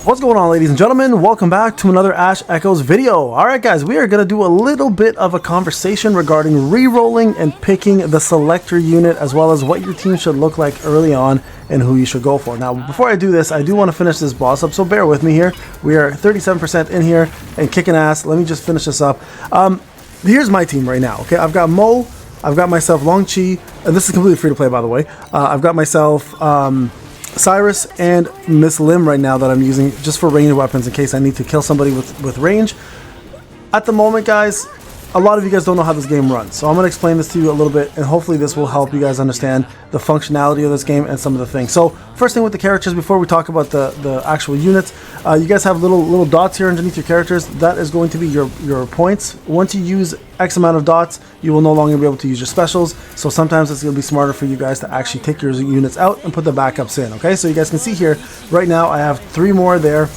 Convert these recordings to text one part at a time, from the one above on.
What's going on, ladies and gentlemen? Welcome back to another Ash Echoes video. Alright guys, we are going to do a little bit of a conversation regarding re-rolling and picking the selector unit, as well as what your team should look like early on and who you should go for. Now, before I do this, I do want to finish this boss up, so bear with me here. We are 37% in here and kicking ass. Let me just finish this up. Here's my team right now, okay? I've got Mo, I've got myself Long Chi, and this is completely free to play, by the way. I've got myself Cyrus and Miss Lim right now that I'm using just for ranged weapons in case I need to kill somebody with range. At the moment, guys, a lot of you guys don't know how this game runs, so I'm going to explain this to you a little bit, and hopefully this will help you guys understand the functionality of this game and some of the things. So first thing with the characters, before we talk about the actual units, you guys have little dots here underneath your characters. That is going to be your points. Once you use X amount of dots, you will no longer be able to use your specials, so sometimes it's going to be smarter for you guys to actually take your units out and put the backups in. Okay, so you guys can see here right now I have 3 more there.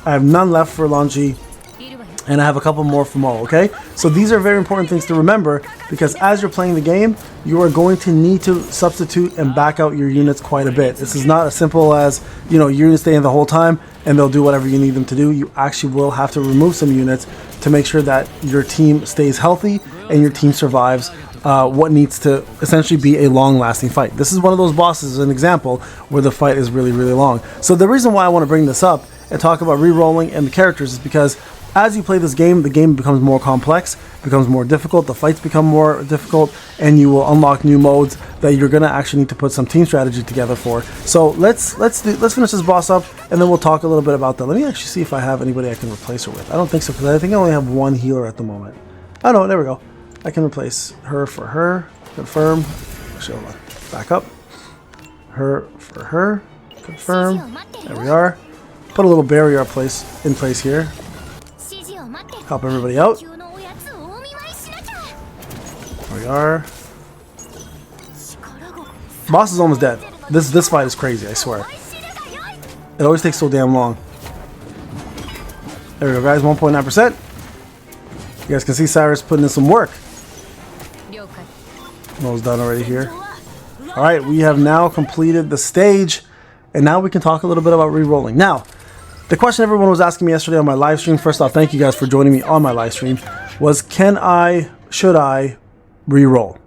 I have none left for Longi, and I have a couple more for Mo, okay? So these are very important things to remember, because as you're playing the game, you are going to need to substitute and back out your units quite a bit. This is not as simple as, you know, your units stay in the whole time and they'll do whatever you need them to do. You actually will have to remove some units to make sure that your team stays healthy and your team survives what needs to essentially be a long-lasting fight. This is one of those bosses, an example, where the fight is really, really long. So the reason why I want to bring this up and talk about re-rolling and the characters is because as you play this game, the game becomes more complex, becomes more difficult, the fights become more difficult, and you will unlock new modes that you're going to actually need to put some team strategy together for. So let's finish this boss up, and then we'll talk a little bit about that. Let me actually see if I have anybody I can replace her with. I don't think so, because I think I only have 1 healer at the moment. Oh no, there we go. I can replace her for her. Confirm. Actually, hold on. Back up. Her for her. Confirm. There we are. Put a little barrier in place here. Help everybody out. There we are. Boss is almost dead. This fight is crazy, I swear. It always takes so damn long. There we go, guys. 1.9%. You guys can see Cyrus putting in some work. Mo's done already here. Alright, we have now completed the stage, and now we can talk a little bit about re-rolling. Now, the question everyone was asking me yesterday on my live stream, first off, thank you guys for joining me on my live stream, was should I re-roll?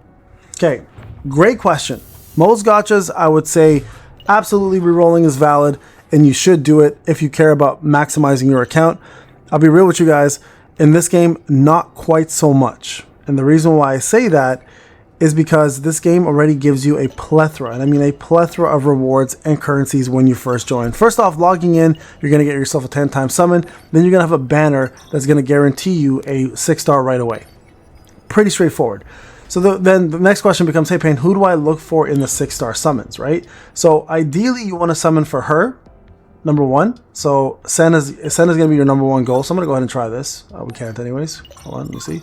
Okay, great question. Most gachas, I would say absolutely re-rolling is valid, and you should do it if you care about maximizing your account. I'll be real with you guys, in this game, not quite so much. And the reason why I say that is because this game already gives you a plethora, and I mean a plethora of rewards and currencies when you first join. First off, logging in, you're going to get yourself a 10-time summon. Then you're going to have a banner that's going to guarantee you a 6-star right away. Pretty straightforward. So then the next question becomes, hey Payne, who do I look for in the 6-star summons, right? So ideally you want to summon for her, number 1. So Sen is going to be your number 1 goal. So I'm going to go ahead and try this. We can't anyways. Hold on, let me see.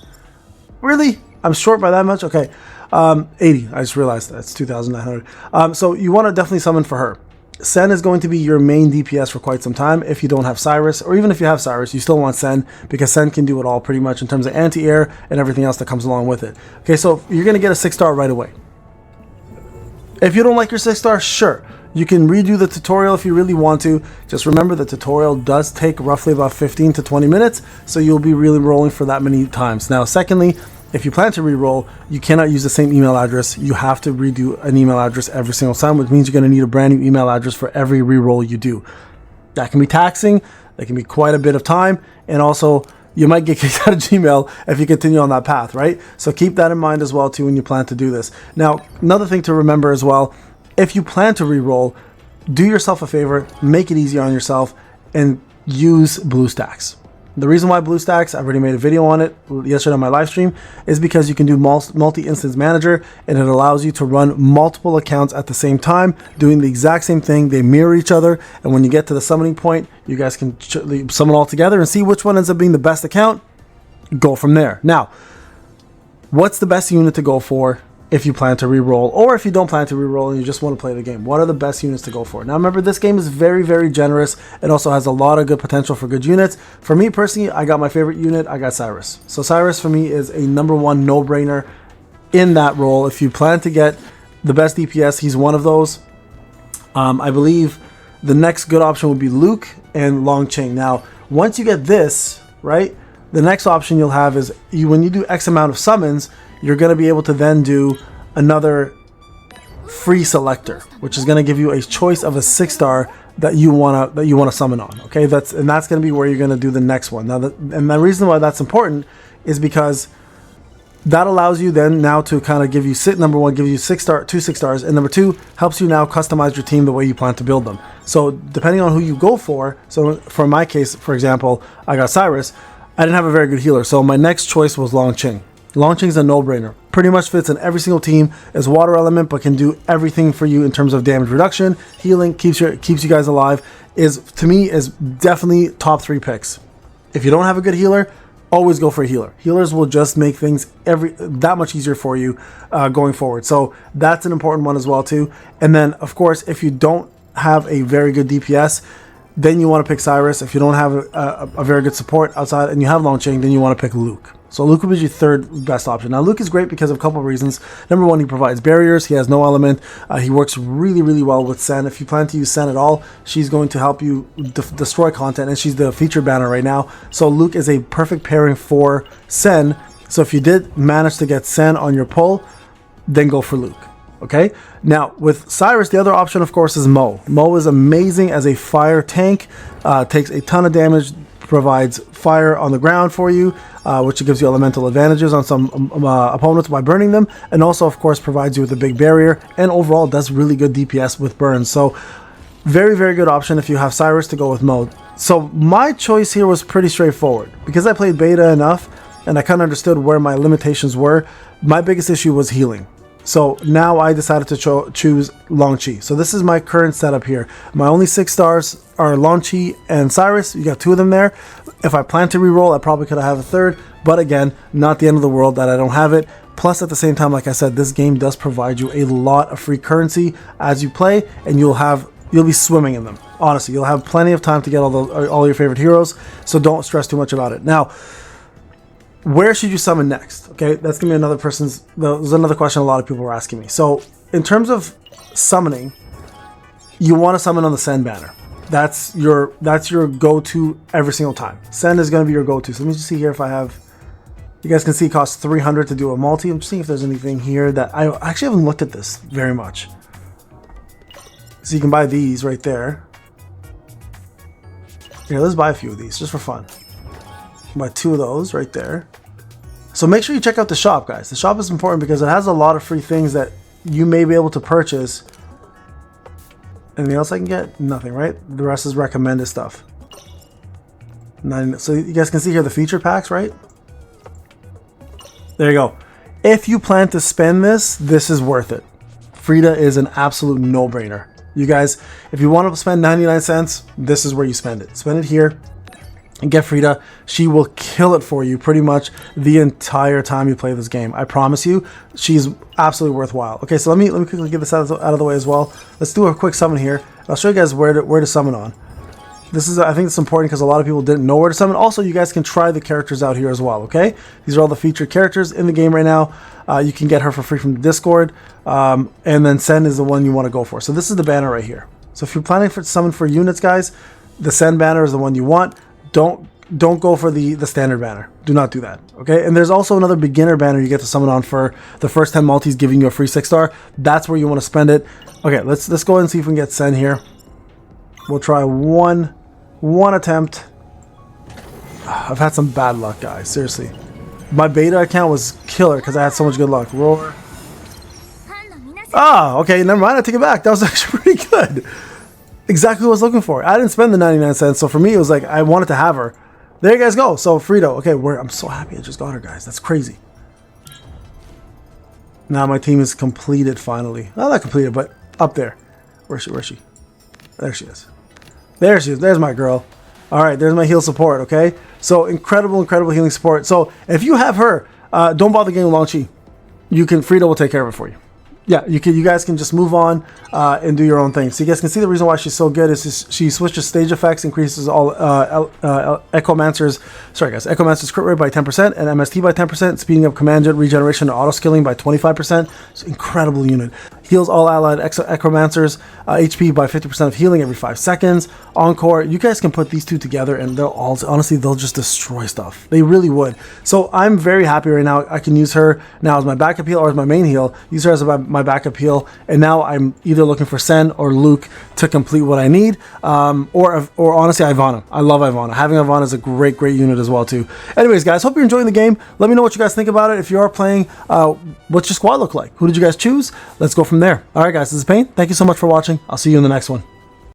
Really? I'm short by that much? Okay. 80. I just realized that's 2,900. So you want to definitely summon for her. Sen is going to be your main DPS for quite some time if you don't have Cyrus, or even if you have Cyrus, you still want Sen, because Sen can do it all pretty much in terms of anti-air and everything else that comes along with it. Okay, so you're going to get a 6-star right away. If you don't like your 6-star, sure. You can redo the tutorial if you really want to. Just remember the tutorial does take roughly about 15 to 20 minutes, so you'll be really rolling for that many times. Now, secondly, if you plan to re-roll, you cannot use the same email address. You have to redo an email address every single time, which means you're going to need a brand new email address for every re-roll you do. That can be taxing, that can be quite a bit of time, and also you might get kicked out of Gmail if you continue on that path, right? So keep that in mind as well too when you plan to do this. Now, another thing to remember as well, if you plan to re-roll, do yourself a favor, make it easier on yourself, and use BlueStacks. The reason why BlueStacks, I've already made a video on it yesterday on my live stream, is because you can do multi-instance manager, and it allows you to run multiple accounts at the same time, doing the exact same thing. They mirror each other, and when you get to the summoning point, you guys can summon all together and see which one ends up being the best account. Go from there. Now, what's the best unit to go for if you plan to re-roll, or if you don't plan to re-roll and you just want to play the game? What are the best units to go for? Now remember, this game is very, very generous. It also has a lot of good potential for good units. For me personally, I got my favorite unit. I got Cyrus. So Cyrus for me is a number 1 no-brainer in that role. If you plan to get the best DPS, he's one of those. I believe the next good option would be Luke, and Long Ching. Now, once you get this, right, the next option you'll have is when you do X amount of summons, you're going to be able to then do another free selector, which is going to give you a choice of a 6-star that you want to summon on. Okay, that's going to be where you're going to do the next one. Now, and the reason why that's important is because that allows you then now to kind of give you number one, gives you 2 6-stars, and number 2 helps you now customize your team the way you plan to build them. So depending on who you go for, so for my case, for example, I got Cyrus. I didn't have a very good healer, so my next choice was Long Ching. Long Ching's a no-brainer. Pretty much fits in every single team. Is water element, but can do everything for you in terms of damage reduction, healing, keeps you guys alive. To me is definitely top 3 picks. If you don't have a good healer, always go for a healer. Healers will just make things that much easier for you going forward. So that's an important one as well too. And then of course, if you don't have a very good DPS, then you want to pick Cyrus. If you don't have a very good support outside and you have Long Ching, then you want to pick Luke. So Luke will be your 3rd best option. Now Luke is great because of a couple of reasons. Number 1, he provides barriers. He has no element. He works really, really well with Sen. If you plan to use Sen at all, she's going to help you destroy content, and she's the featured banner right now. So Luke is a perfect pairing for Sen. So if you did manage to get Sen on your pull, then go for Luke. Okay, now with Cyrus, the other option of course is Mo. Mo is amazing as a fire tank, takes a ton of damage, provides fire on the ground for you, which gives you elemental advantages on some opponents by burning them, and also of course provides you with a big barrier, and overall does really good DPS with burns. So very, very good option if you have Cyrus to go with Mo. So my choice here was pretty straightforward. Because I played beta enough and I kind of understood where my limitations were, my biggest issue was healing. So now I decided to choose Long Chi. So this is my current setup here. My only 6 stars are Long Chi and Cyrus. You got 2 of them there. If I plan to reroll, I probably could have a 3rd. But again, not the end of the world that I don't have it. Plus, at the same time, like I said, this game does provide you a lot of free currency as you play, and you'll be swimming in them. Honestly, you'll have plenty of time to get all your favorite heroes. So don't stress too much about it. Now, where should you summon next? Okay, that's gonna be there's another question a lot of people were asking me. So in terms of summoning, you want to summon on the Sen banner. That's your go-to every single time. Sen is gonna be your go-to. So let me just see here if I have. You guys can see it costs 300 to do a multi. I'm just seeing if there's anything here that I actually haven't looked at this very much. So you can buy these right there. Here, let's buy a few of these just for fun. Buy 2 of those right there. So make sure you check out the shop, guys. The shop is important because it has a lot of free things that you may be able to purchase. Anything else I can get? Nothing, right? The rest is recommended stuff. So you guys can see here the feature packs, right? There you go. If you plan to spend this is worth it. Frida is an absolute no-brainer. You guys, if you want to spend 99 cents, this is where you spend it. Spend it here. And get Frida. She will kill it for you pretty much the entire time you play this game. I promise you, she's absolutely worthwhile. Okay, so let me quickly get this out of the way as well. Let's do a quick summon here. I'll show you guys where to summon on. I think it's important because a lot of people didn't know where to summon. Also, you guys can try the characters out here as well, okay? These are all the featured characters in the game right now. You can get her for free from the Discord. And then Sen is the one you want to go for. So this is the banner right here. So if you're planning to summon for units, guys, the Sen banner is the one you want. Don't go for the standard banner. Do not do that, okay? And there's also another beginner banner you get to summon on for the first 10 multis, giving you a free 6-star. That's where you want to spend it. Okay, let's go ahead and see if we can get Sen here. We'll try one attempt. I've had some bad luck, guys. Seriously, my beta account was killer because I had so much good luck. Roar. Ah, okay, never mind. I take it back. That was actually pretty good. Exactly what I was looking for. I didn't spend the 99 cents, so for me it was like I wanted to have her. There you guys go. So Frito. Okay, I'm so happy I just got her, guys. That's crazy. Now my team is completed finally. Not completed, but up there. Where's she? There she is. There she is. There's my girl. All right, there's my heal support. Okay, so incredible healing support. So if you have her, don't bother getting Long Chi. Frito will take care of it for you. Yeah, you guys can just move on and do your own thing. So you guys can see the reason why she's so good is she switches stage effects, increases all Echomancer's crit rate by 10% and MST by 10%, speeding up command jet regeneration and auto skilling by 25%. It's an incredible unit. You heals all allied Necromancers HP by 50% of healing every 5 seconds. Encore, you guys can put these two together and they'll all, honestly, they'll just destroy stuff. They really would. So I'm very happy right now. I can use her now as my backup heal or as my main heal. Use her as my backup heal. And now I'm either looking for Sen or Luke to complete what I need. Or honestly, Ivana. I love Ivana. Having Ivana is a great unit as well too. Anyways, guys, hope you're enjoying the game. Let me know what you guys think about it. If you are playing, what's your squad look like? Who did you guys choose? Let's go from there. All right, guys, this is Payne. Thank you so much for watching. I'll see you in the next one.